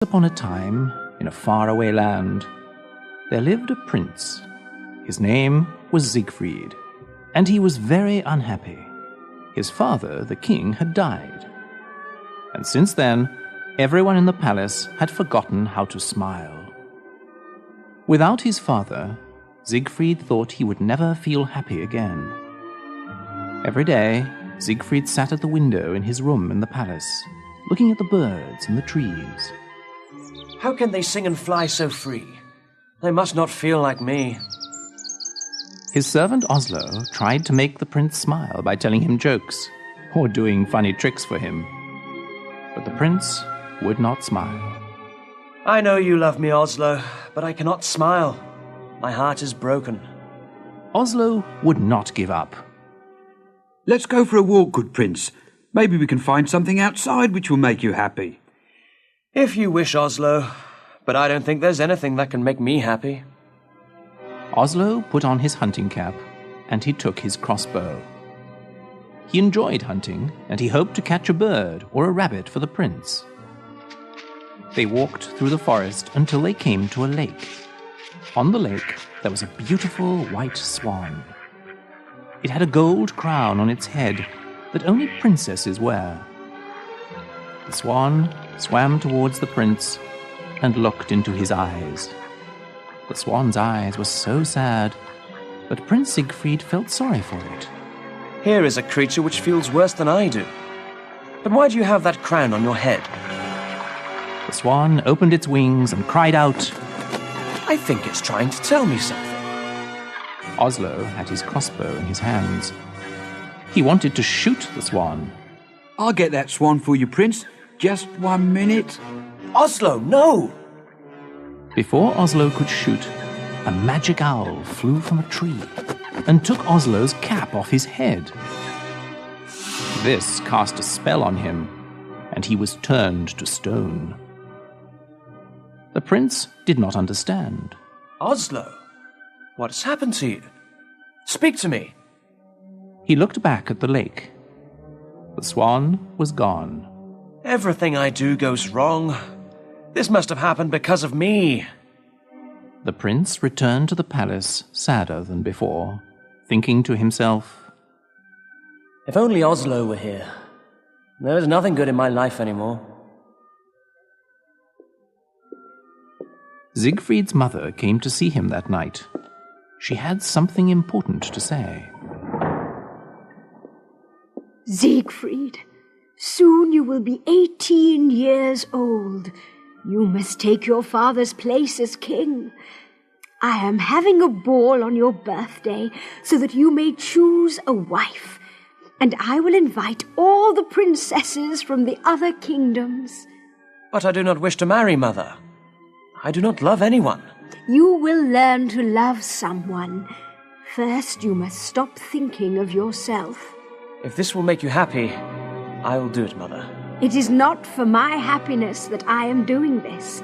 Upon a time, in a faraway land, there lived a prince. His name was Siegfried, and he was very unhappy. His father, the king, had died. And since then, everyone in the palace had forgotten how to smile. Without his father, Siegfried thought he would never feel happy again. Every day, Siegfried sat at the window in his room in the palace, looking at the birds and the trees. How can they sing and fly so free? They must not feel like me. His servant Oslo tried to make the prince smile by telling him jokes or doing funny tricks for him. But the prince would not smile. I know you love me, Oslo, but I cannot smile. My heart is broken. Oslo would not give up. Let's go for a walk, good prince. Maybe we can find something outside which will make you happy. If you wish, Oslo, but I don't think there's anything that can make me happy. Oslo put on his hunting cap, and he took his crossbow. He enjoyed hunting, and he hoped to catch a bird or a rabbit for the prince. They walked through the forest until they came to a lake. On the lake, there was a beautiful white swan. It had a gold crown on its head that only princesses wear. The swan swam towards the prince and looked into his eyes. The swan's eyes were so sad that Prince Siegfried felt sorry for it. Here is a creature which feels worse than I do. But why do you have that crown on your head? The swan opened its wings and cried out, I think it's trying to tell me something. Oslo had his crossbow in his hands. He wanted to shoot the swan. I'll get that swan for you, prince. Just 1 minute. Oslo, no! Before Oslo could shoot, a magic owl flew from a tree and took Oslo's cap off his head. This cast a spell on him, and he was turned to stone. The prince did not understand. Oslo, what has happened to you? Speak to me. He looked back at the lake. The swan was gone. Everything I do goes wrong. This must have happened because of me. The prince returned to the palace sadder than before, thinking to himself, If only Oslo were here. There is nothing good in my life anymore. Siegfried's mother came to see him that night. She had something important to say. Siegfried, soon you will be 18 years old. You must take your father's place as king. I am having a ball on your birthday so that you may choose a wife, and I will invite all the princesses from the other kingdoms. But I do not wish to marry, Mother. I do not love anyone. You will learn to love someone. First, you must stop thinking of yourself. If this will make you happy, I will do it, Mother. It is not for my happiness that I am doing this.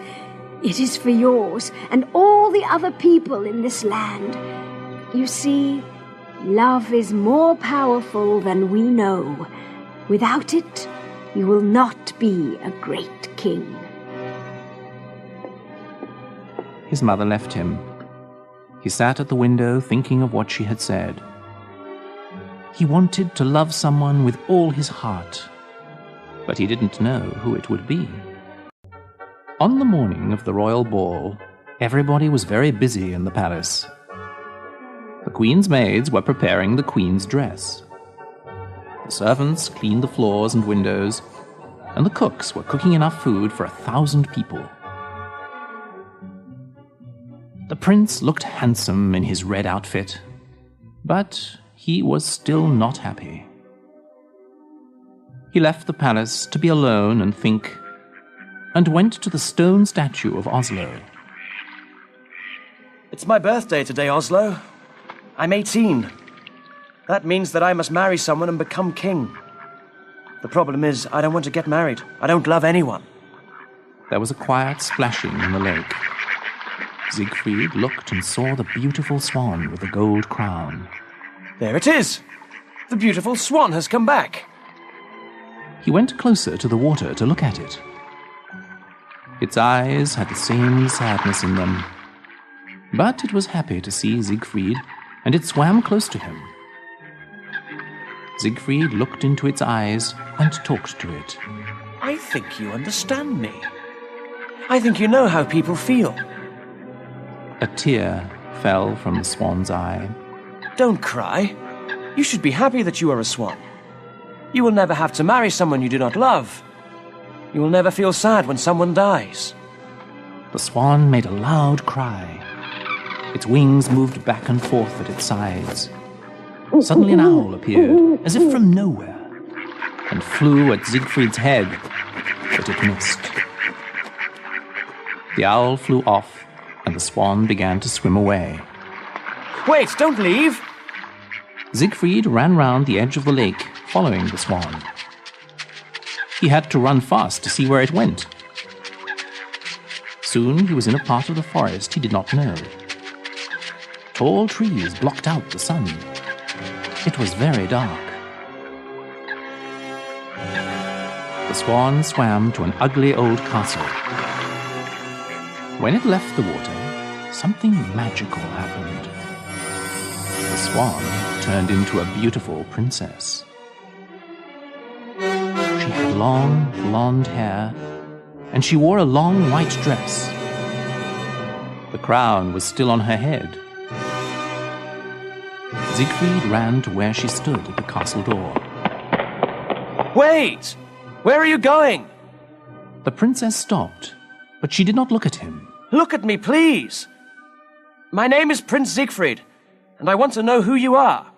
It is for yours and all the other people in this land. You see, love is more powerful than we know. Without it, you will not be a great king. His mother left him. He sat at the window thinking of what she had said. He wanted to love someone with all his heart, but he didn't know who it would be. On the morning of the royal ball, everybody was very busy in the palace. The queen's maids were preparing the queen's dress. The servants cleaned the floors and windows, and the cooks were cooking enough food for 1,000 people. The prince looked handsome in his red outfit, but he was still not happy. He left the palace to be alone and think, and went to the stone statue of Oslo. It's my birthday today, Oslo. I'm 18. That means that I must marry someone and become king. The problem is, I don't want to get married. I don't love anyone. There was a quiet splashing in the lake. Siegfried looked and saw the beautiful swan with the gold crown. There it is! The beautiful swan has come back. He went closer to the water to look at it. Its eyes had the same sadness in them. But it was happy to see Siegfried, and it swam close to him. Siegfried looked into its eyes and talked to it. I think you understand me. I think you know how people feel. A tear fell from the swan's eye. Don't cry. You should be happy that you are a swan. You will never have to marry someone you do not love. You will never feel sad when someone dies. The swan made a loud cry. Its wings moved back and forth at its sides. Suddenly an owl appeared, as if from nowhere, and flew at Siegfried's head, but it missed. The owl flew off, and the swan began to swim away. Wait, don't leave! Siegfried ran round the edge of the lake, following the swan. He had to run fast to see where it went. Soon he was in a part of the forest he did not know. Tall trees blocked out the sun. It was very dark. The swan swam to an ugly old castle. When it left the water, something magical happened. The swan turned into a beautiful princess. She had long, blonde hair, and she wore a long white dress. The crown was still on her head. Siegfried ran to where she stood at the castle door. Wait! Where are you going? The princess stopped, but she did not look at him. Look at me, please! My name is Prince Siegfried, and I want to know who you are.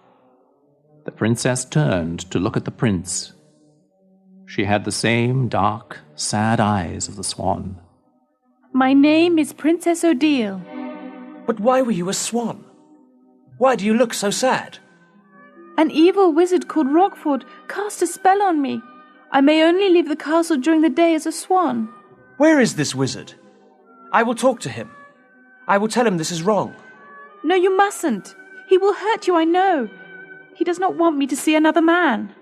The princess turned to look at the prince. She had the same dark, sad eyes of the swan. My name is Princess Odile. But why were you a swan? Why do you look so sad? An evil wizard called Rockford cast a spell on me. I may only leave the castle during the day as a swan. Where is this wizard? I will talk to him. I will tell him this is wrong. No, you mustn't. He will hurt you, I know. He does not want me to see another man.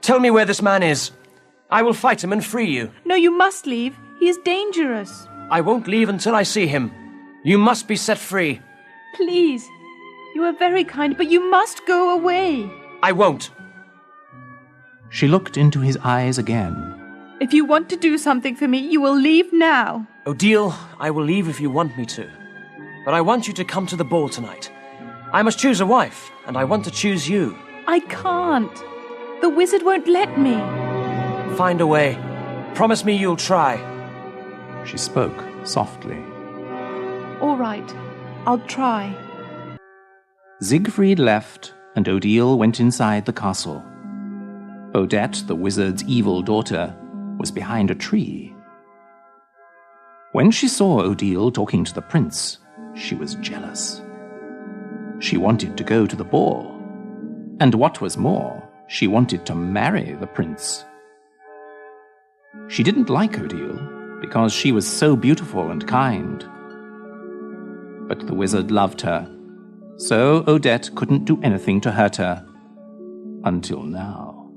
Tell me where this man is. I will fight him and free you. No, you must leave. He is dangerous. I won't leave until I see him. You must be set free. Please. You are very kind, but you must go away. I won't. She looked into his eyes again. If you want to do something for me, you will leave now. Odile, I will leave if you want me to. But I want you to come to the ball tonight. I must choose a wife, and I want to choose you. I can't. The wizard won't let me. Find a way. Promise me you'll try. She spoke softly. All right, I'll try. Siegfried left, and Odile went inside the castle. Odette, the wizard's evil daughter, was behind a tree. When she saw Odile talking to the prince, she was jealous. She wanted to go to the ball. And what was more, she wanted to marry the prince. She didn't like Odile because she was so beautiful and kind. But the wizard loved her, so Odette couldn't do anything to hurt her. Until now.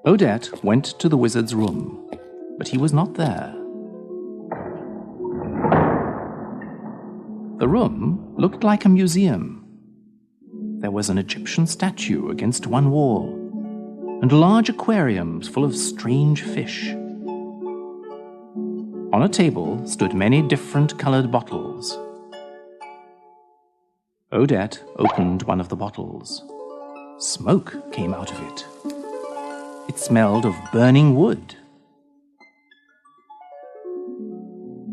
Odette went to the wizard's room, but he was not there. The room looked like a museum. There was an Egyptian statue against one wall, and large aquariums full of strange fish. On a table stood many different colored bottles. Odette opened one of the bottles. Smoke came out of it. It smelled of burning wood.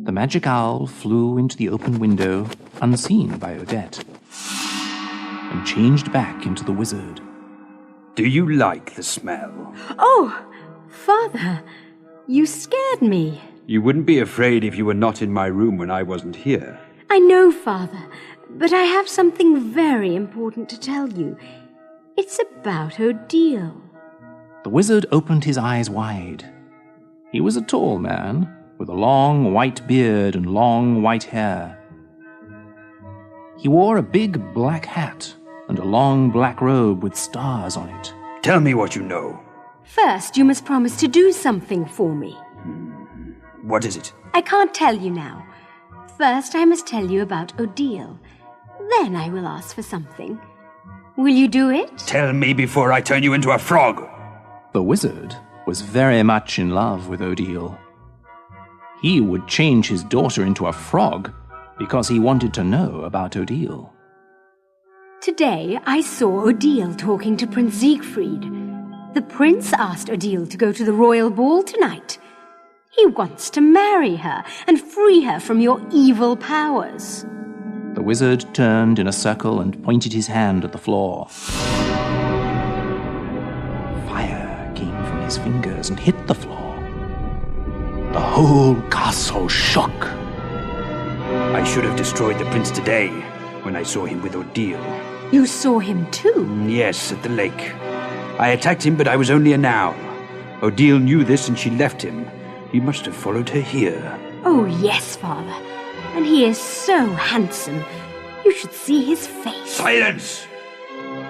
The magic owl flew into the open window, unseen by Odette, and changed back into the wizard. Do you like the smell? Oh, Father, you scared me. You wouldn't be afraid if you were not in my room when I wasn't here. I know, Father, but I have something very important to tell you. It's about Odile. The wizard opened his eyes wide. He was a tall man, with a long white beard and long white hair. He wore a big black hat and a long black robe with stars on it. Tell me what you know. First, you must promise to do something for me. What is it? I can't tell you now. First, I must tell you about Odile. Then I will ask for something. Will you do it? Tell me before I turn you into a frog. The wizard was very much in love with Odile. He would change his daughter into a frog because he wanted to know about Odile. Today, I saw Odile talking to Prince Siegfried. The prince asked Odile to go to the royal ball tonight. He wants to marry her and free her from your evil powers. The wizard turned in a circle and pointed his hand at the floor. Fire came from his fingers and hit the floor. The whole castle shook. I should have destroyed the prince today when I saw him with Odile. You saw him too? Yes, at the lake. I attacked him, but I was only a noun. Odile knew this and she left him. He must have followed her here. Oh, yes, Father. And he is so handsome. You should see his face. Silence!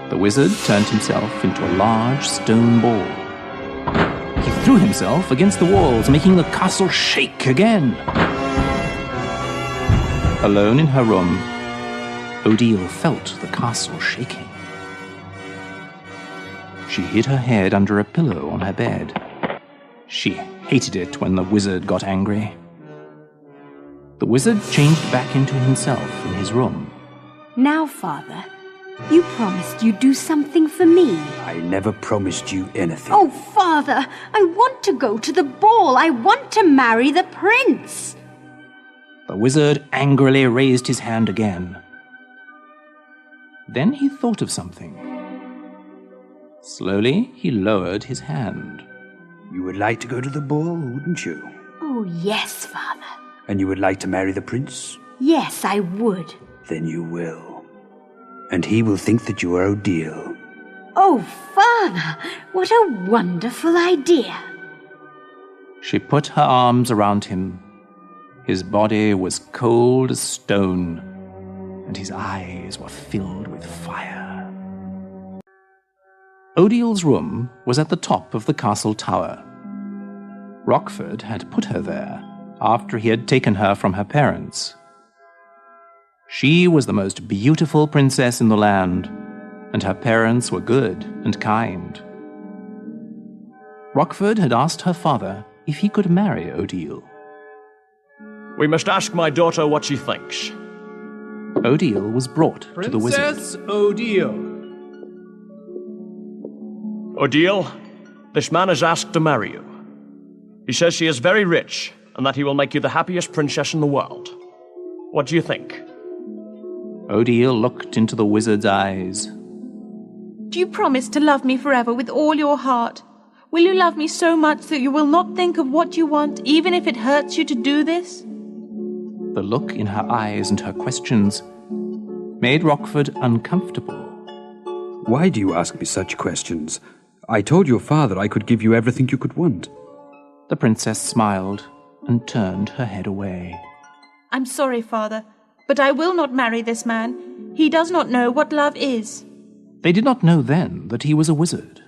The wizard turned himself into a large stone ball. He threw himself against the walls, making the castle shake again. Alone in her room, Odile felt the castle shaking. She hid her head under a pillow on her bed. She hated it when the wizard got angry. The wizard changed back into himself in his room. Now, Father, you promised you'd do something for me. I never promised you anything. Oh, Father, I want to go to the ball. I want to marry the prince. The wizard angrily raised his hand again. Then he thought of something. Slowly, he lowered his hand. You would like to go to the ball, wouldn't you? Oh, yes, Father. And you would like to marry the prince? Yes, I would. Then you will. And he will think that you are Odile. Oh, Father, what a wonderful idea. She put her arms around him. His body was cold as stone, and his eyes were filled with fire. Odile's room was at the top of the castle tower. Rockford had put her there after he had taken her from her parents. She was the most beautiful princess in the land, and her parents were good and kind. Rockford had asked her father if he could marry Odile. We must ask my daughter what she thinks. Odile was brought to the wizard. Princess Odile. Odile, this man has asked to marry you. He says she is very rich and that he will make you the happiest princess in the world. What do you think? Odile looked into the wizard's eyes. Do you promise to love me forever with all your heart? Will you love me so much that you will not think of what you want, even if it hurts you to do this? The look in her eyes and her questions made Rockford uncomfortable. Why do you ask me such questions? I told your father I could give you everything you could want. The princess smiled and turned her head away. I'm sorry, Father, but I will not marry this man. He does not know what love is. They did not know then that he was a wizard.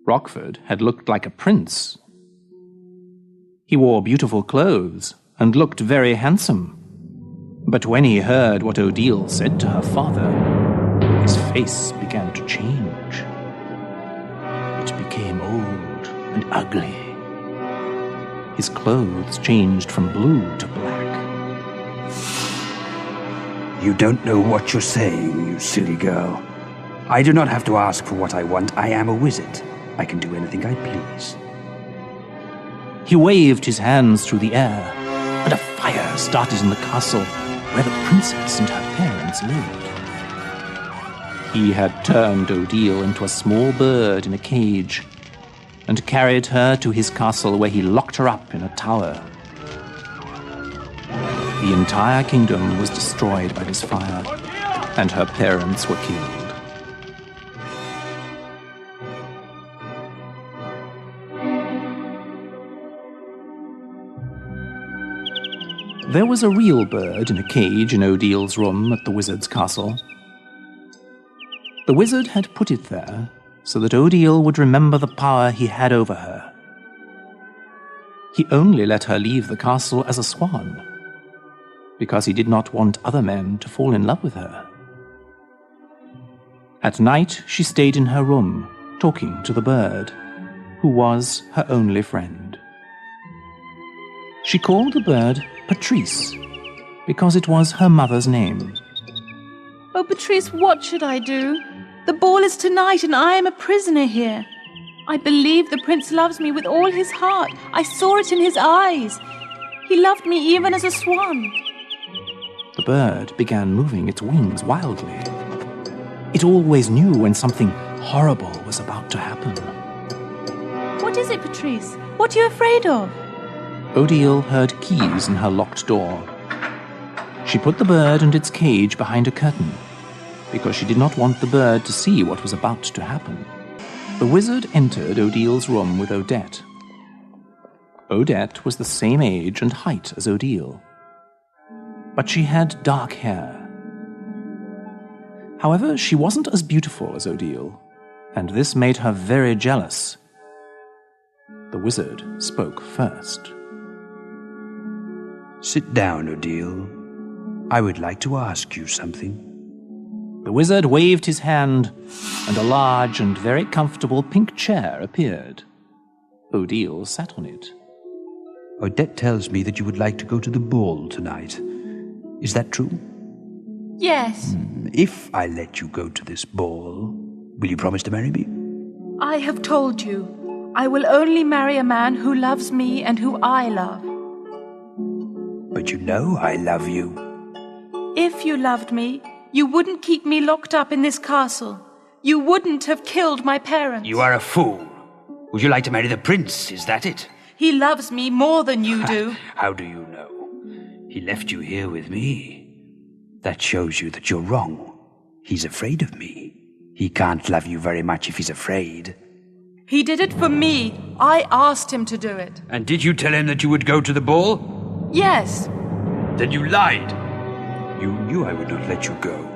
Rockford had looked like a prince. He wore beautiful clothes and looked very handsome. But when he heard what Odile said to her father, his face began to change. It became old and ugly. His clothes changed from blue to black. You don't know what you're saying, you silly girl. I do not have to ask for what I want. I am a wizard. I can do anything I please. He waved his hands through the air, and a fire started in the castle where the princess and her parents lived. He had turned Odile into a small bird in a cage and carried her to his castle where he locked her up in a tower. The entire kingdom was destroyed by this fire, and her parents were killed. There was a real bird in a cage in Odile's room at the wizard's castle. The wizard had put it there so that Odile would remember the power he had over her. He only let her leave the castle as a swan, because he did not want other men to fall in love with her. At night she stayed in her room, talking to the bird, who was her only friend. She called the bird Patrice, because it was her mother's name. Oh, Patrice, what should I do? The ball is tonight and I am a prisoner here. I believe the prince loves me with all his heart. I saw it in his eyes. He loved me even as a swan. The bird began moving its wings wildly. It always knew when something horrible was about to happen. What is it, Patrice? What are you afraid of? Odile heard keys in her locked door. She put the bird and its cage behind a curtain, because she did not want the bird to see what was about to happen. The wizard entered Odile's room with Odette. Odette was the same age and height as Odile, but she had dark hair. However, she wasn't as beautiful as Odile, and this made her very jealous. The wizard spoke first. Sit down, Odile. I would like to ask you something. The wizard waved his hand, and a large and very comfortable pink chair appeared. Odile sat on it. Odette tells me that you would like to go to the ball tonight. Is that true? Yes. If I let you go to this ball, will you promise to marry me? I have told you. I will only marry a man who loves me and who I love. But you know I love you. If you loved me, you wouldn't keep me locked up in this castle. You wouldn't have killed my parents. You are a fool. Would you like to marry the prince? Is that it? He loves me more than you do. How do you know? He left you here with me. That shows you that you're wrong. He's afraid of me. He can't love you very much if he's afraid. He did it for me. I asked him to do it. And did you tell him that you would go to the ball? Yes. Then you lied. You knew I would not let you go.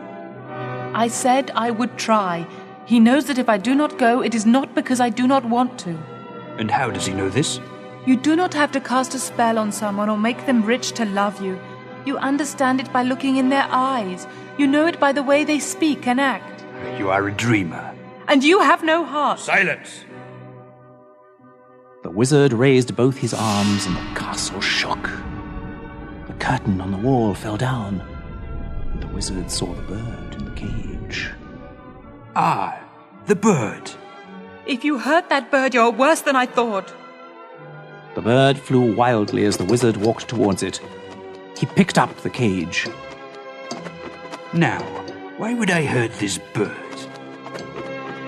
I said I would try. He knows that if I do not go, it is not because I do not want to. And how does he know this? You do not have to cast a spell on someone or make them rich to love you. You understand it by looking in their eyes. You know it by the way they speak and act. You are a dreamer. And you have no heart. Silence! The wizard raised both his arms and the castle shook. The curtain on the wall fell down, and the wizard saw the bird in the cage. Ah, the bird. If you hurt that bird, you're worse than I thought. The bird flew wildly as the wizard walked towards it. He picked up the cage. Now, why would I hurt this bird?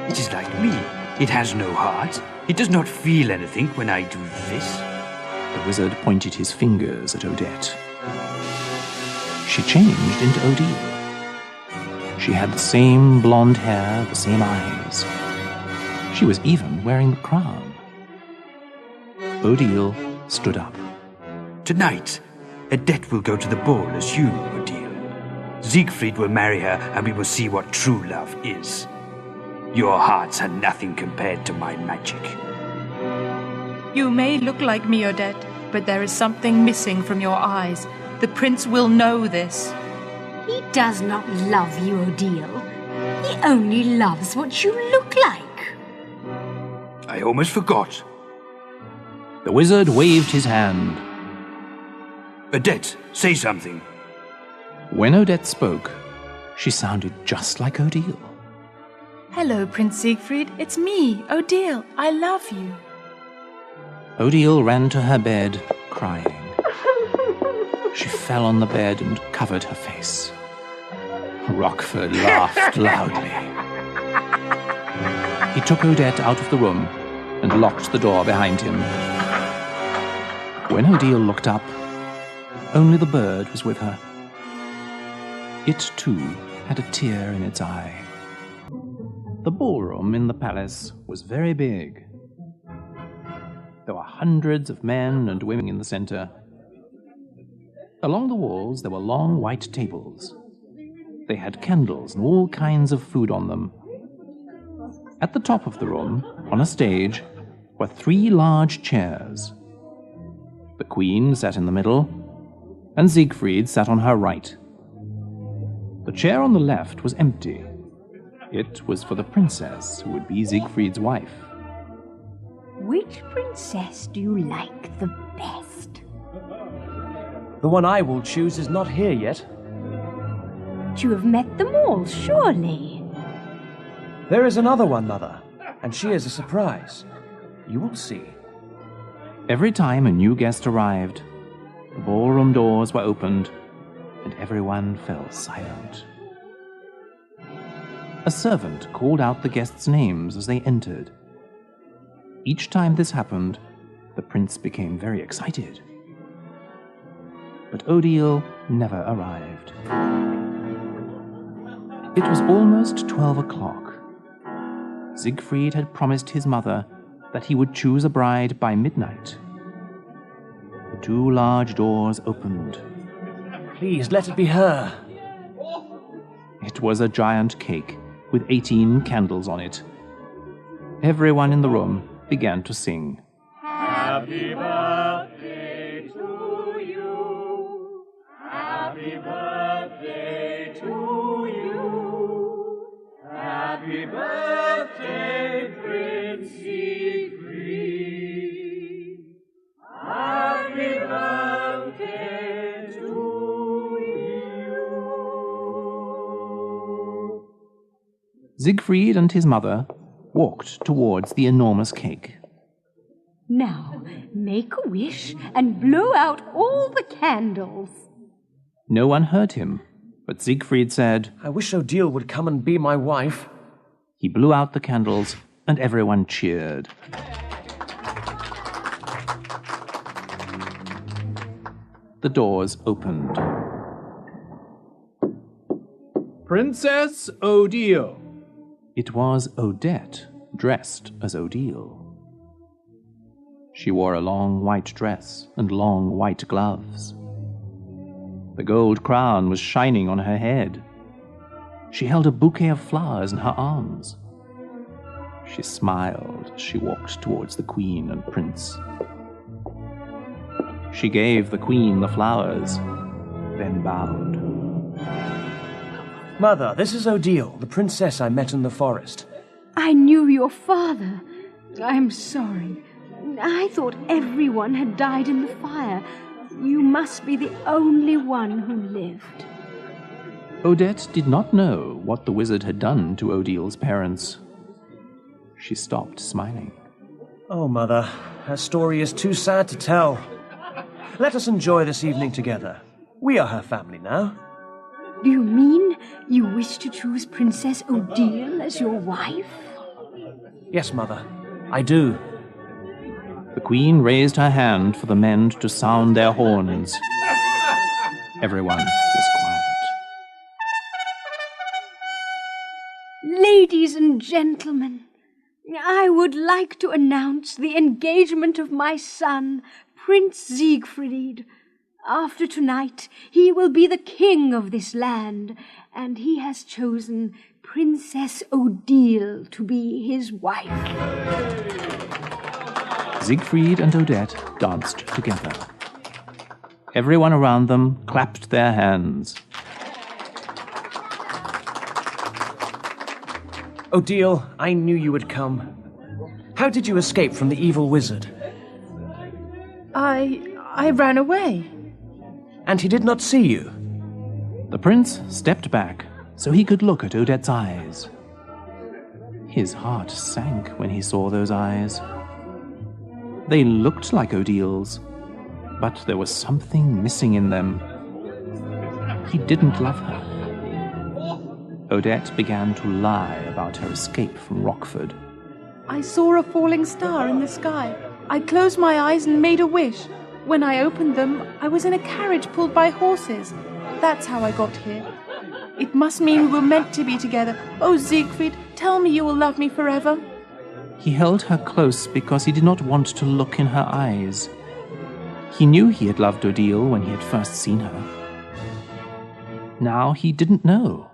It is like me. It has no heart. It does not feel anything when I do this. The wizard pointed his fingers at Odette. She changed into Odile. She had the same blonde hair, the same eyes. She was even wearing the crown. Odile stood up. Tonight, Odette will go to the ball as you, Odile. Siegfried will marry her, and we will see what true love is. Your hearts are nothing compared to my magic. You may look like me, Odette, but there is something missing from your eyes. The prince will know this. He does not love you, Odile. He only loves what you look like. I almost forgot. The wizard waved his hand. Odette, say something. When Odette spoke, she sounded just like Odile. Hello, Prince Siegfried. It's me, Odile. I love you. Odile ran to her bed, crying. She fell on the bed and covered her face. Rockford laughed loudly. He took Odette out of the room and locked the door behind him. When Odile looked up, only the bird was with her. It, too, had a tear in its eye. The ballroom in the palace was very big. There were hundreds of men and women in the center. Along the walls there were long white tables. They had candles and all kinds of food on them. At the top of the room, on a stage, were 3 large chairs. The queen sat in the middle, and Siegfried sat on her right. The chair on the left was empty. It was for the princess, who would be Siegfried's wife. Which princess do you like the best? The one I will choose is not here yet. You have met them all, surely. There is another one, Mother, and she is a surprise. You will see. Every time a new guest arrived, the ballroom doors were opened, and everyone fell silent. A servant called out the guests' names as they entered. Each time this happened, the prince became very excited. But Odile never arrived. It was almost 12 o'clock. Siegfried had promised his mother that he would choose a bride by midnight. The 2 large doors opened. Please, let it be her. It was a giant cake with 18 candles on it. Everyone in the room began to sing. Happy birthday to you. Happy birthday to you. Happy birthday, Prince Siegfried. Happy birthday to you. Siegfried and his mother walked towards the enormous cake. Now, make a wish and blow out all the candles. No one heard him, but Siegfried said, I wish Odile would come and be my wife. He blew out the candles, and everyone cheered. The doors opened. Princess Odile. It was Odette, dressed as Odile. She wore a long white dress and long white gloves. The gold crown was shining on her head. She held a bouquet of flowers in her arms. She smiled as she walked towards the queen and prince. She gave the queen the flowers, then bowed. Mother, this is Odile, the princess I met in the forest. I knew your father. I'm sorry. I thought everyone had died in the fire. You must be the only one who lived. Odette did not know what the wizard had done to Odile's parents. She stopped smiling. Oh, Mother, her story is too sad to tell. Let us enjoy this evening together. We are her family now. Do you mean you wish to choose Princess Odile as your wife? Yes, Mother, I do. The queen raised her hand for the men to sound their horns. Everyone was quiet. Ladies and gentlemen, I would like to announce the engagement of my son, Prince Siegfried. After tonight, he will be the king of this land, and he has chosen Princess Odile to be his wife. Siegfried and Odette danced together. Everyone around them clapped their hands. Odile, I knew you would come. How did you escape from the evil wizard? I ran away. And he did not see you? The prince stepped back so he could look at Odette's eyes. His heart sank when he saw those eyes. They looked like Odile's, but there was something missing in them. He didn't love her. Odette began to lie about her escape from Rockford. I saw a falling star in the sky. I closed my eyes and made a wish. When I opened them, I was in a carriage pulled by horses. That's how I got here. It must mean we were meant to be together. Oh, Siegfried, tell me you will love me forever. He held her close because he did not want to look in her eyes. He knew he had loved Odile when he had first seen her. Now he didn't know.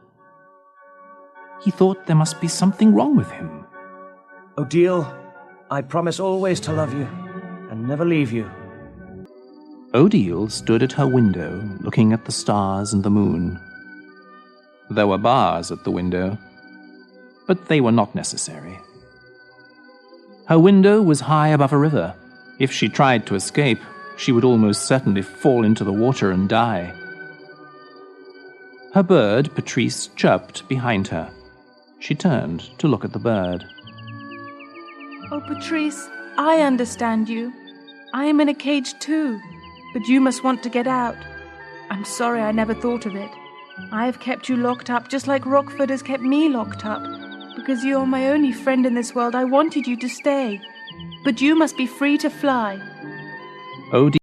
He thought there must be something wrong with him. Odile, I promise always to love you and never leave you. Odile stood at her window, looking at the stars and the moon. There were bars at the window, but they were not necessary. Her window was high above a river. If she tried to escape, she would almost certainly fall into the water and die. Her bird, Patrice, chirped behind her. She turned to look at the bird. Oh, Patrice, I understand you. I am in a cage too, but you must want to get out. I'm sorry I never thought of it. I have kept you locked up just like Rockford has kept me locked up. Because you are my only friend in this world, I wanted you to stay. But you must be free to fly. Odile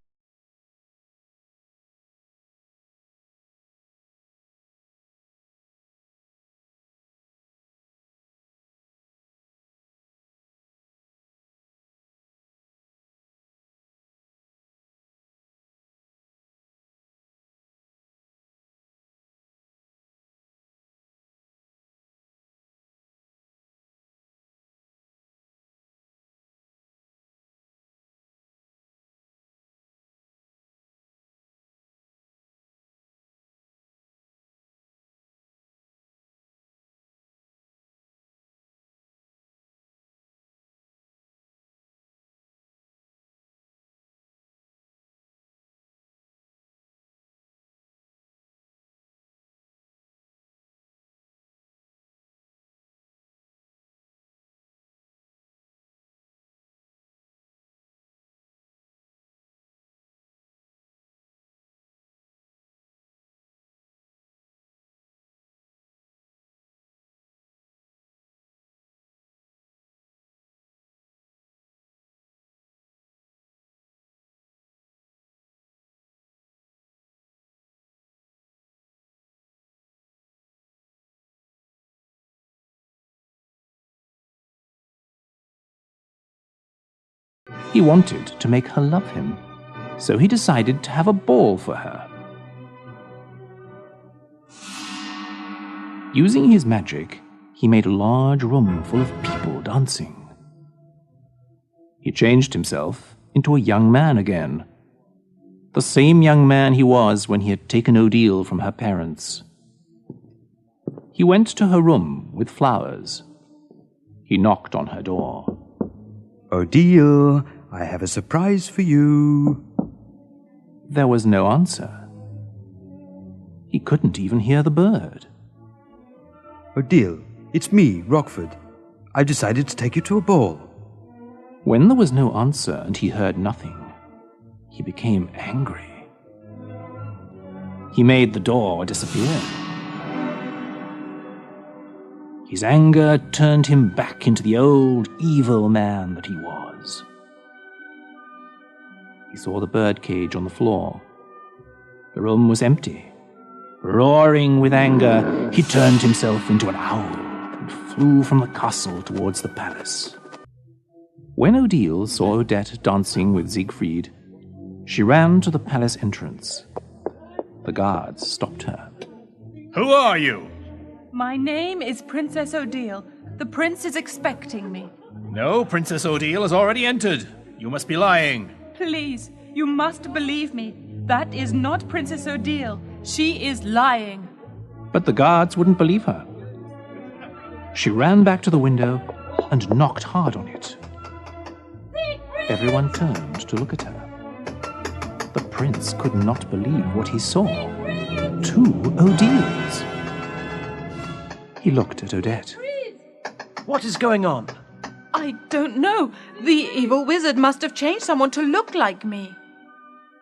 He wanted to make her love him, so he decided to have a ball for her. Using his magic, he made a large room full of people dancing. He changed himself into a young man again, the same young man he was when he had taken Odile from her parents. He went to her room with flowers. He knocked on her door. Odile, I have a surprise for you. There was no answer. He couldn't even hear the bird. Odile, it's me, Rockford. I've decided to take you to a ball. When there was no answer and he heard nothing, he became angry. He made the door disappear. His anger turned him back into the old evil man that he was. He saw the birdcage on the floor. The room was empty. Roaring with anger, he turned himself into an owl and flew from the castle towards the palace. When Odile saw Odette dancing with Siegfried, she ran to the palace entrance. The guards stopped her. Who are you? My name is Princess Odile. The prince is expecting me. No, Princess Odile has already entered. You must be lying. Please, you must believe me. That is not Princess Odile. She is lying. But the guards wouldn't believe her. She ran back to the window and knocked hard on it. Everyone turned to look at her. The prince could not believe what he saw. 2 Odiles. He looked at Odette. What is going on? I don't know. The evil wizard must have changed someone to look like me.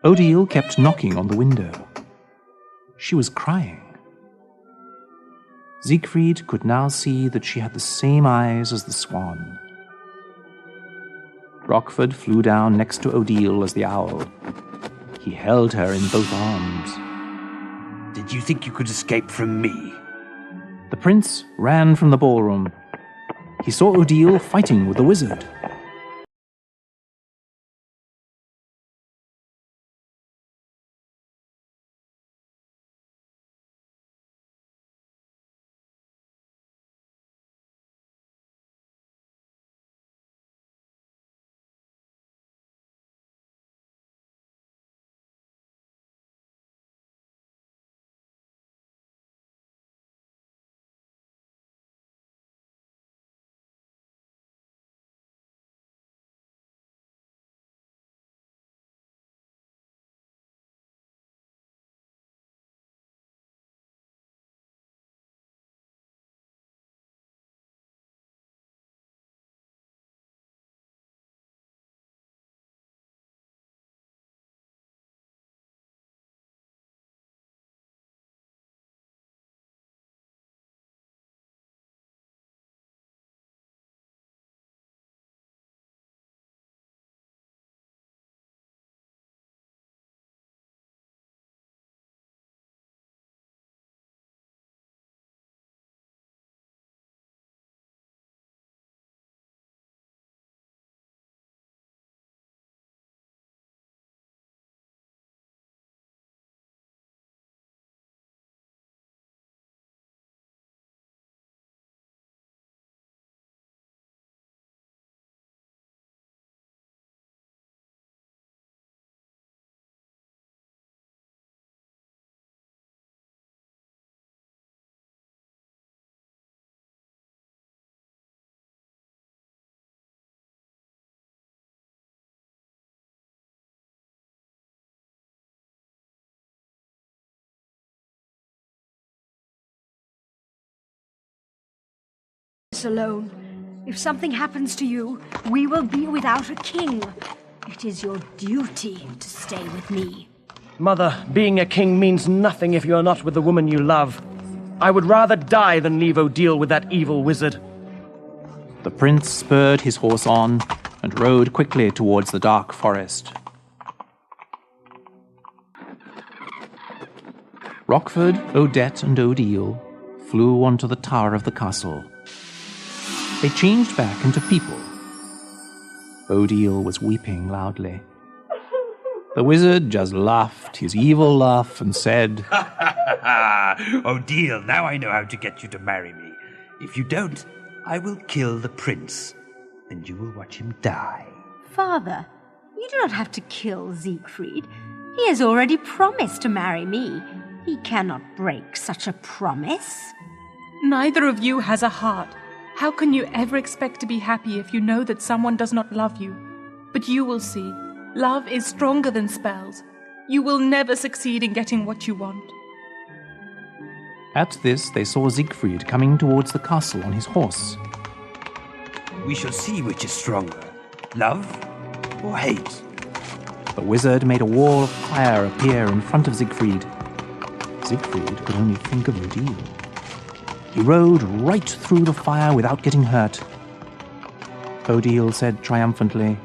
Odile kept knocking on the window. She was crying. Siegfried could now see that she had the same eyes as the swan. Rockford flew down next to Odile as the owl. He held her in both arms. Did you think you could escape from me? The prince ran from the ballroom. He saw Odile fighting with the wizard. prince alone. If something happens to you, we will be without a king. It is your duty to stay with me. Mother, being a king means nothing if you're not with the woman you love. I would rather die than leave Odile with that evil wizard. The prince spurred his horse on and rode quickly towards the dark forest. Rockford, Odette, and Odile flew onto the tower of the castle. They changed back into people. Odile was weeping loudly. The wizard just laughed his evil laugh and said, Odile, now I know how to get you to marry me. If you don't, I will kill the prince, and you will watch him die. Father, you do not have to kill Siegfried. He has already promised to marry me. He cannot break such a promise. Neither of you has a heart. How can you ever expect to be happy if you know that someone does not love you? But you will see. Love is stronger than spells. You will never succeed in getting what you want. At this, they saw Siegfried coming towards the castle on his horse. We shall see which is stronger, love or hate. The wizard made a wall of fire appear in front of Siegfried. Siegfried could only think of Odile. He rode right through the fire without getting hurt. Odile said triumphantly,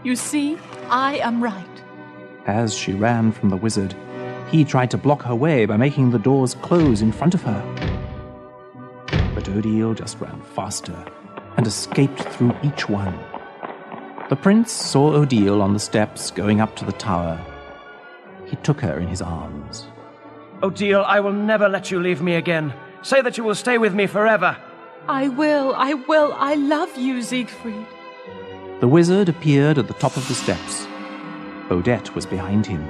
You see, I am right. As she ran from the wizard, he tried to block her way by making the doors close in front of her. But Odile just ran faster and escaped through each one. The prince saw Odile on the steps going up to the tower. He took her in his arms. Odile, I will never let you leave me again. Say that you will stay with me forever. I will. I love you, Siegfried. The wizard appeared at the top of the steps. Odette was behind him.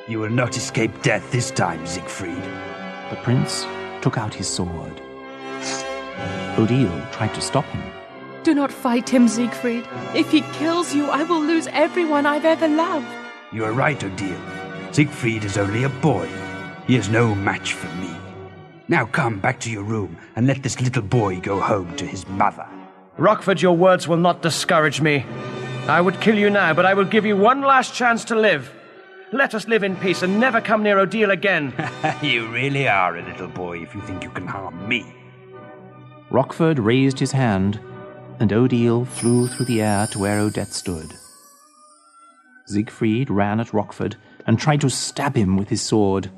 You will not escape death this time, Siegfried. The prince took out his sword. Odile tried to stop him. Do not fight him, Siegfried. If he kills you, I will lose everyone I've ever loved. You are right, Odile. Siegfried is only a boy. He is no match for me. Now come back to your room and let this little boy go home to his mother. Rockford, your words will not discourage me. I would kill you now, but I will give you one last chance to live. Let us live in peace and never come near Odile again. You really are a little boy if you think you can harm me. Rockford raised his hand, and Odile flew through the air to where Odette stood. Siegfried ran at Rockford and tried to stab him with his sword.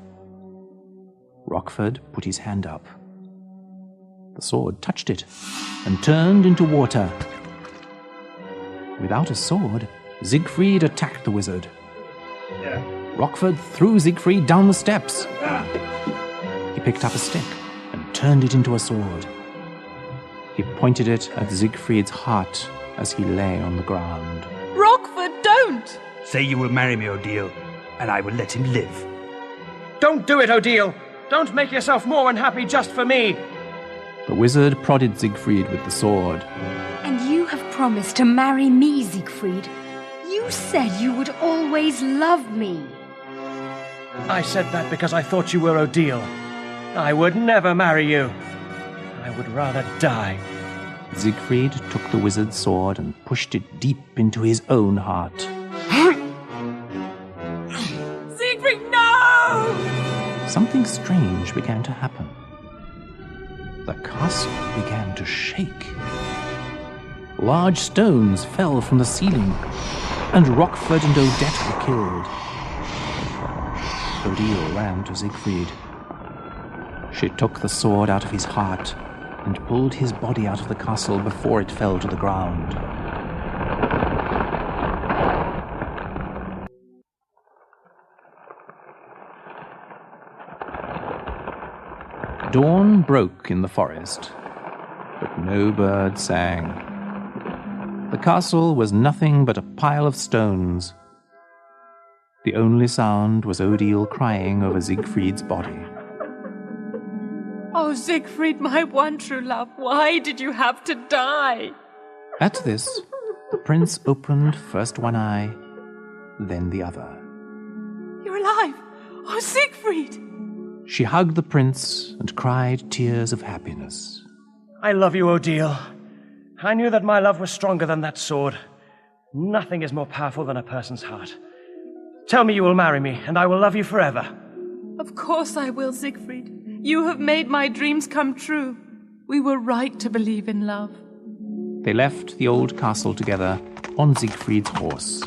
Rockford put his hand up. The sword touched it and turned into water. Without a sword, Siegfried attacked the wizard. Rockford threw Siegfried down the steps. He picked up a stick and turned it into a sword. He pointed it at Siegfried's heart as he lay on the ground. Rockford, don't! Say you will marry me, Odile, and I will let him live. Don't do it, Odile! Don't make yourself more unhappy just for me! The wizard prodded Siegfried with the sword. And you have promised to marry me, Siegfried. You said you would always love me. I said that because I thought you were Odile. I would never marry you. I would rather die. Siegfried took the wizard's sword and pushed it deep into his own heart. Siegfried, no! Something strange began to happen. The castle began to shake. Large stones fell from the ceiling, and Rockford and Odette were killed. Odile ran to Siegfried. She took the sword out of his heart and pulled his body out of the castle before it fell to the ground. Dawn broke in the forest, but no bird sang. The castle was nothing but a pile of stones. The only sound was Odile crying over Siegfried's body. Oh, Siegfried, my one true love, why did you have to die? At this, the prince opened first one eye, then the other. You're alive! Oh, Siegfried! She hugged the prince and cried tears of happiness. I love you, Odile. I knew that my love was stronger than that sword. Nothing is more powerful than a person's heart. Tell me you will marry me, and I will love you forever. Of course I will, Siegfried. You have made my dreams come true. We were right to believe in love. They left the old castle together on Siegfried's horse.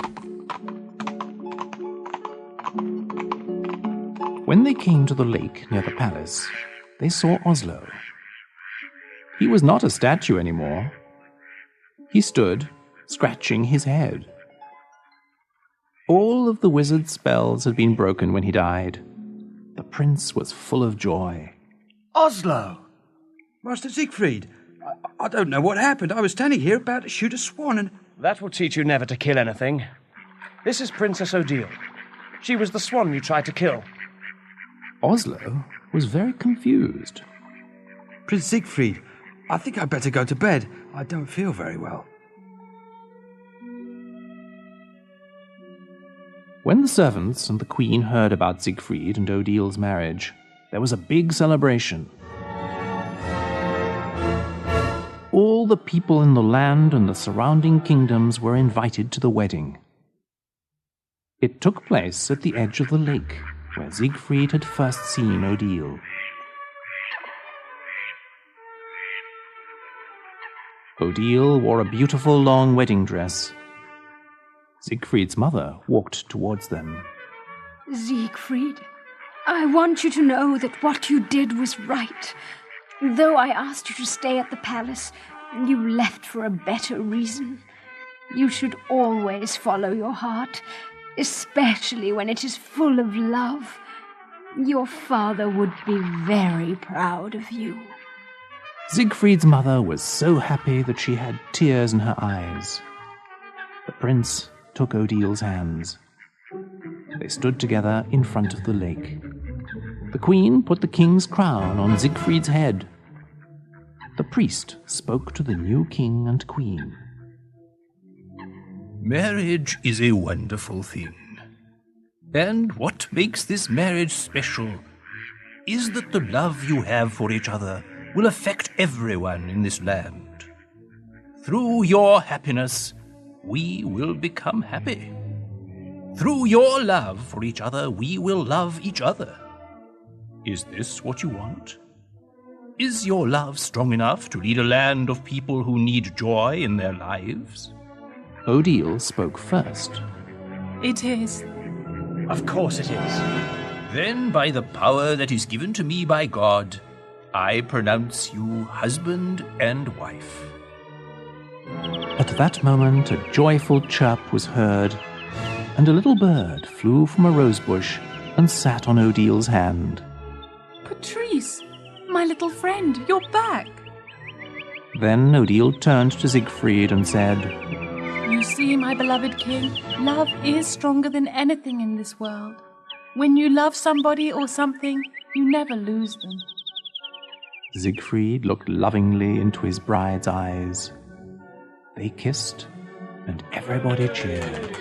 When they came to the lake near the palace, they saw Oslo. He was not a statue anymore. He stood, scratching his head. All of the wizard's spells had been broken when he died. The prince was full of joy. Oslo! Master Siegfried, I don't know what happened. I was standing here about to shoot a swan and... That will teach you never to kill anything. This is Princess Odile. She was the swan you tried to kill. Oslo was very confused. Prince Siegfried, I think I'd better go to bed. I don't feel very well. When the servants and the queen heard about Siegfried and Odile's marriage, there was a big celebration. All the people in the land and the surrounding kingdoms were invited to the wedding. It took place at the edge of the lake, where Siegfried had first seen Odile. Odile wore a beautiful long wedding dress. Siegfried's mother walked towards them. Siegfried, I want you to know that what you did was right. Though I asked you to stay at the palace, you left for a better reason. You should always follow your heart, especially when it is full of love. Your father would be very proud of you. Siegfried's mother was so happy that she had tears in her eyes. The prince took Odile's hands. They stood together in front of the lake. The queen put the king's crown on Siegfried's head. The priest spoke to the new king and queen. Marriage is a wonderful thing. And what makes this marriage special is that the love you have for each other will affect everyone in this land. Through your happiness, we will become happy. Through your love for each other, we will love each other. Is this what you want? Is your love strong enough to lead a land of people who need joy in their lives? Odile spoke first. It is. Of course it is. Then, by the power that is given to me by God, I pronounce you husband and wife. At that moment, a joyful chirp was heard, and a little bird flew from a rosebush and sat on Odile's hand. Patrice, my little friend, you're back. Then Odile turned to Siegfried and said, You see, my beloved king, love is stronger than anything in this world. When you love somebody or something, you never lose them. Siegfried looked lovingly into his bride's eyes. They kissed, and everybody cheered.